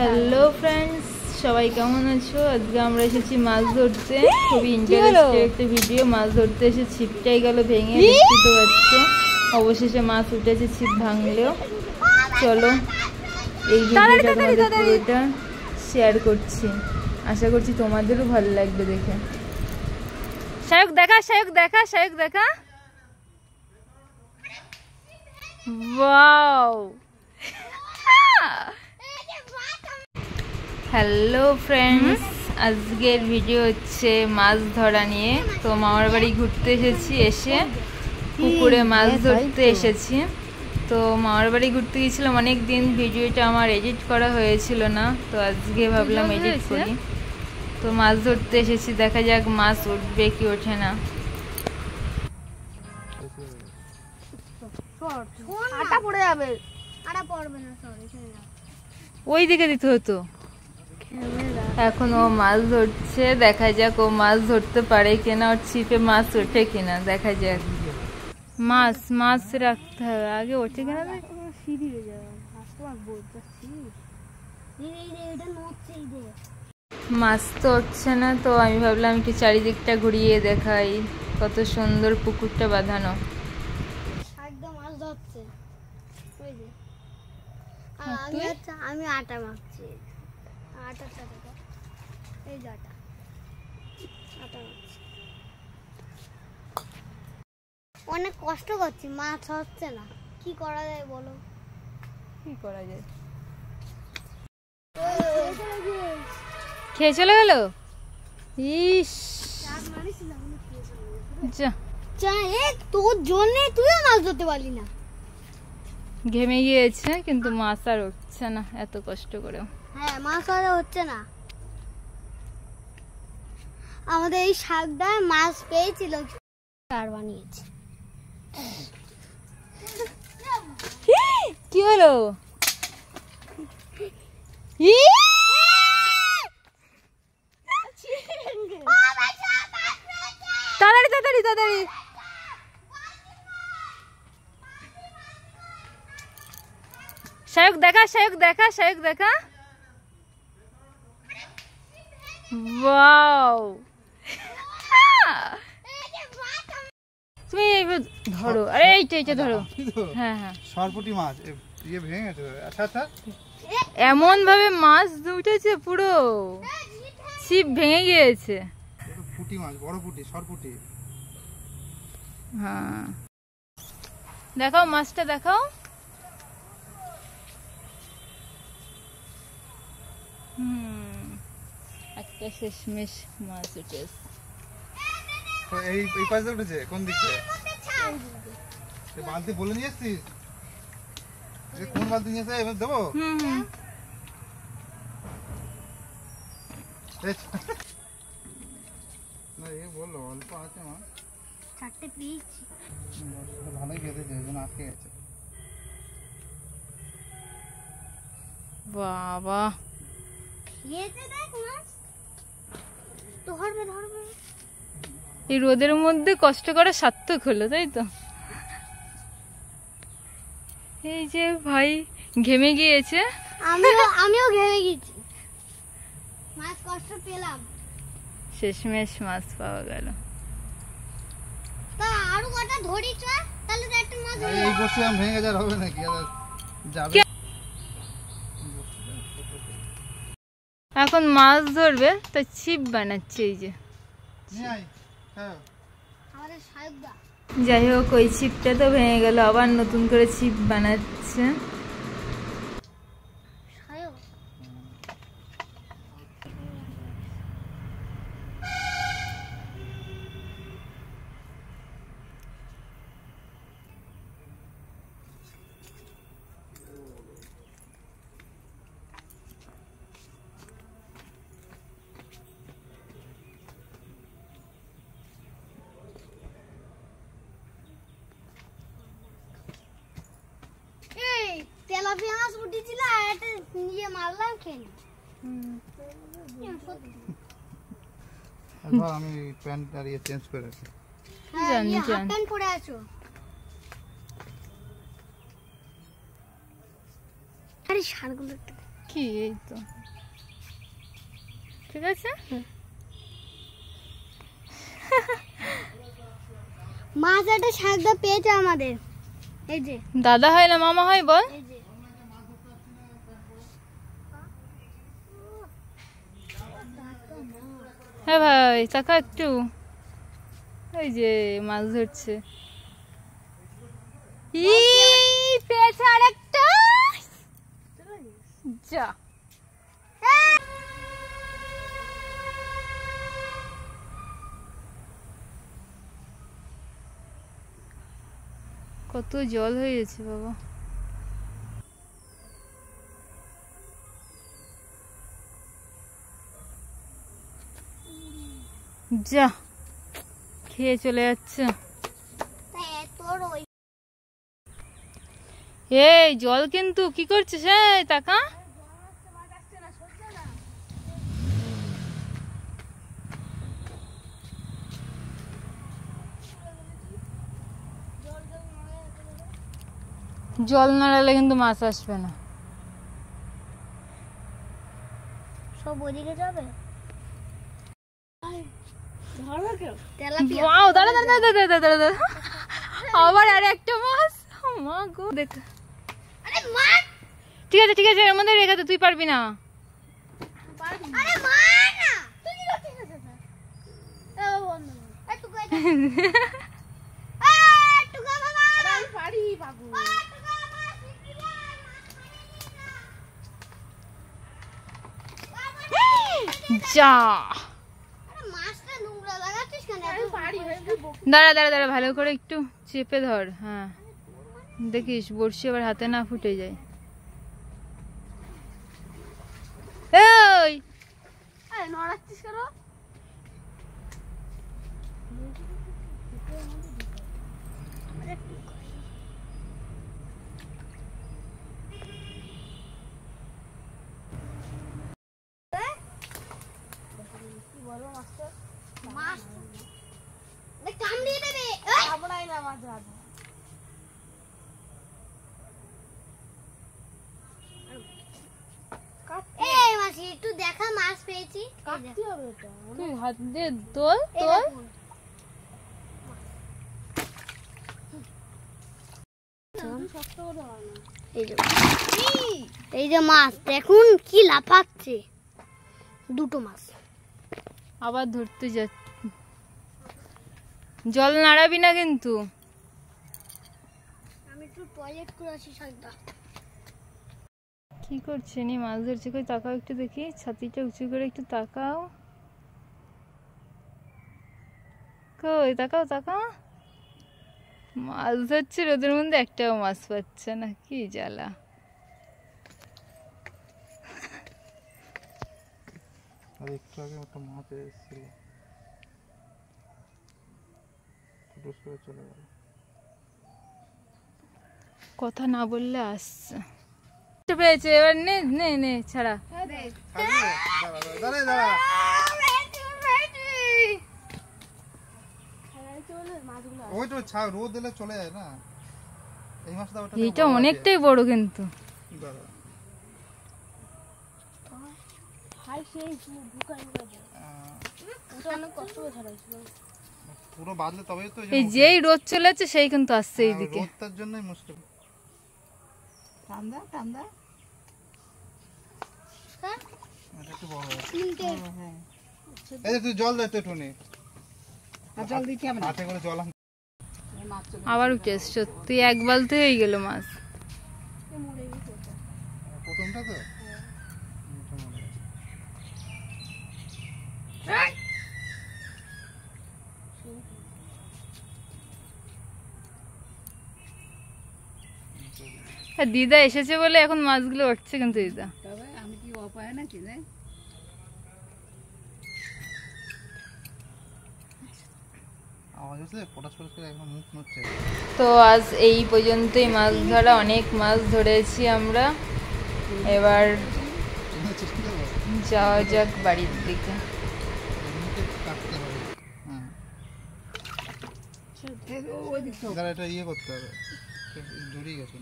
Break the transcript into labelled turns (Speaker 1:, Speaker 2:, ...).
Speaker 1: Hello friends, সবাই কেমন আছো? আজকে আমরা এসেছি মাছ ধরতে। খুবই ইন্টারেস্টিং একটা ভিডিও। মাছ ধরতে এসে ছিপটাই গেল ভেঙে, দেখতে তো পাচ্ছ। অবশেষে মাছ উঠেছে, ছিপ ভাঙলেও। চলো এই ভিডিওটা তোমাদের পুরোটা শেয়ার করছি, আশা করছি তোমাদেরও ভালো লাগবে দেখে। শায়ক দেখা, শায়ক দেখা, শায়ক দেখা। ওয়াও! হ্যালো ফ্রেন্ডস, আজকের ভিডিও হচ্ছে মাছ ধরা নিয়ে। তো মামার বাড়ি ঘুরতে এসেছি, এসে পুকুরে মাছ ধরতে এসেছি। তো মামার বাড়ি ঘুরতে গিয়েছিলাম অনেক দিন, ভিডিওটা আমার এডিট করা হয়েছিল না, তো আজকে ভাবলাম এডিট করি। তো মাছ ধরতে এসেছি, দেখা যাক মাছ উঠবে কি ওঠে না। ওই দিকে দিতে হতো। এখন ও মাছ ধরছে, দেখা যাক ও মাছ ধরতে পারে কিনা, ওর ছিপে মাছ ওঠে কিনা, দেখা যাক। মাছ মাছ রাখতে হবে, আগে ওঠে কিনা। মাছ তো উঠছে না, তো আমি ভাবলাম একটু চারিদিকটা ঘুরিয়ে দেখাই, কত সুন্দর পুকুরটা বাঁধানো।
Speaker 2: আমি আটা মাখছি, আটার সাথে এই যে আটা মাখছি। অনেক কষ্ট করছি, মাছ হচ্ছে না, কি করা যায় বলো?
Speaker 1: কি করা যায়? খেয়ে চলে গেল। ইস,
Speaker 2: তোর জন্য তুইও মাছ ধরতে পারলি না।
Speaker 1: ঘেমে গিয়েছে, কিন্তু মাছ আর উঠছে না এত কষ্ট করেও।
Speaker 2: হ্যাঁ, মাছ আর হচ্ছে না। আমাদের এই শাকদায় মাছ পেয়েছিল, আর বানিয়েছে।
Speaker 1: কি হলো? তাড়াতাড়ি তাড়াতাড়ি তাড়াতাড়ি। শায়ক দেখা, শায়ক দেখা, শায়ক দেখা। ওয়াও! তুমি ধরো, আরে এইটা ধরো। হ্যাঁ হ্যাঁ,
Speaker 3: সরপুঁটি মাছ ভেঙে গেছে। আচ্ছা আচ্ছা,
Speaker 1: এমন ভাবে মাছ উঠেছে, পুরো ছিপ ভেঙে গিয়েছে।
Speaker 3: পুঁটি মাছ, বড় পুঁটি, সরপুঁটি।
Speaker 1: হ্যাঁ, দেখাও মাছটা, দেখাও। একটা শেষমেশ মাছ উঠেছে।
Speaker 3: এই পাশে উঠেছে কোন দিক থেকে? বালতি বলে নিয়ে এসছিস? কোন বালতি নিয়ে এসে এবার দেবো? বললো অল্প আছে মাছ,
Speaker 2: চারটে পেয়েছি।
Speaker 3: ভালোই বেঁধেছে, ওই জন্য আটকে গেছে।
Speaker 1: বাবা, এই রোদের মধ্যে কষ্ট করে সার্থক হলো, তাই তো? এই যে ভাই ঘেমে গিয়েছে,
Speaker 2: আমিও ঘেমে গেছি, মাছ কষ্ট পেলাম।
Speaker 1: শেষমেশ মাছ পাওয়া গেল।
Speaker 2: তা আরো কটা ধরি চ, তাহলে তো একটা মাছ ধরি।
Speaker 3: এই বসে আম ভেঙে যাওয়ার হবে নাকি? যাবে
Speaker 1: এখন মাছ ধরবে, তো ছিপ বানাচ্ছে। এই যে যাই হোক, ওই ছিপটা তো ভেঙে গেল, আবার নতুন করে ছিপ বানাচ্ছে।
Speaker 2: তেলাপিয়া মাছ উঠেছিল, এটা নিয়ে মারলাম, খেয়ে
Speaker 3: আমি প্যান্ট আর ইয়ে চেঞ্জ করে রাখি।
Speaker 2: হাফ প্যান্ট পরে আছো। আরে শাড়গুলো
Speaker 1: কি এই তো ঠিক আছে।
Speaker 2: মাছ একটা শাকটা পেয়েছে আমাদের, এই যে
Speaker 1: দাদা হয় না মামা হয় বল?
Speaker 2: এই যে
Speaker 1: হ্যাঁ ভাই তাকা একটু, এই যে মাছ ধরছে। পেয়েছে আরেকটা, যা কত জল হয়ে গেছে বাবা। যা খেয়ে চলে যাচ্ছে। এই জল কিন্তু কি করছিস? এই টাকা জল নাড়ালে কিন্তু মাছ আসবে না।
Speaker 2: সব ওদিকে যাবে।
Speaker 1: ওয়াও, দাঁড়া দাঁড়া দাঁড়া দাঁড়া দাঁড়া দাঁড়া, আবার আর একটা মাছ। মা গো দেখ,
Speaker 2: আরে মার,
Speaker 1: ঠিক আছে ঠিক আছে, এর মধ্যে রেখে দে, তুই পারবি না।
Speaker 2: আরে মার না, তুই কি করছিস? ও বন্ধু একটু কই দে, একটু গো বাবা। আরে আমি পারি বাবু, একটু গো বাবা, শিখি না,
Speaker 1: যা
Speaker 2: আরে মাছটা নোংরা লাগাচ্ছিস কেন? আমি পারি,
Speaker 1: দাঁড়া দাঁড়া দাঁড়া, ভালো করে একটু চেপে ধর। হ্যাঁ দেখিস বড়শি আবার হাতে না ফুটে যায়। এই
Speaker 2: আরে নড়াচ্ছিস কেন? মাছ দেখ কামড়িয়ে দেবে। কামড়াই না মাছ ধরা। এই মাসি একটু দেখা, মাছ পেয়েছি। কাটতে হবে এটা,
Speaker 1: তুই হাত দিয়ে তোল তোল।
Speaker 2: এই যে মাছ দেখুন কি লাফাচ্ছে, দুটো মাছ।
Speaker 1: আবার ধরতে যাচ্ছে, জল নাড়াবি না কিন্তু।
Speaker 2: আমি একটু টয়লেট করে আসি শাকটা।
Speaker 1: কি করছে নি? মাছ ধরছে কই? তাকাও একটু দেখি, ছাতিটা উঁচু করে একটু তাকাও। কই তাকাও তাকাও, মাছ ধরছে রোদের মধ্যে, একটাও মাছ পাচ্ছে না, কি জ্বালা।
Speaker 3: আর একটু আগে একটা মাছ এসেছিল, টুস করে চলে গেল।
Speaker 1: কথা না বললে আসছে। পেয়েছে, এবার নে নে নে ছাড়া।
Speaker 3: দাঁড়া দাঁড়া, ওই তো রোদ দিলে চলে যায় না এই মাছটা।
Speaker 1: এইটা অনেকটাই বড় কিন্তু।
Speaker 3: দাঁড়া, পুরো বাদলে তবেই তো।
Speaker 1: এই যেই রোদ চলে যাচ্ছে সেই কিন্তু আসছে এইদিকে।
Speaker 3: রোদটার জন্যই মুশকিল। ঠান্ডা ঠান্ডা একটু বড় আছে। এই তুই জল দে তো একটু নে, জল দিতে হবে না, হাতে করে জল।
Speaker 1: আবার উঠে সত্যি এক বালতি হয়ে গেল মাছ।
Speaker 3: প্রথমটা তো
Speaker 1: দিদা এসেছে বলে এখন মাছগুলো উঠছে কিন্তু দিদা।
Speaker 4: আমি কি অপায় নাকি না?
Speaker 1: তো আজ এই পর্যন্তই মাছ ধরা, অনেক মাছ ধরেছি আমরা। এবার যাওয়া যাক বাড়ির দিকে।
Speaker 3: এটা ইয়ে করতে হবে, জড়িয়ে গেছে।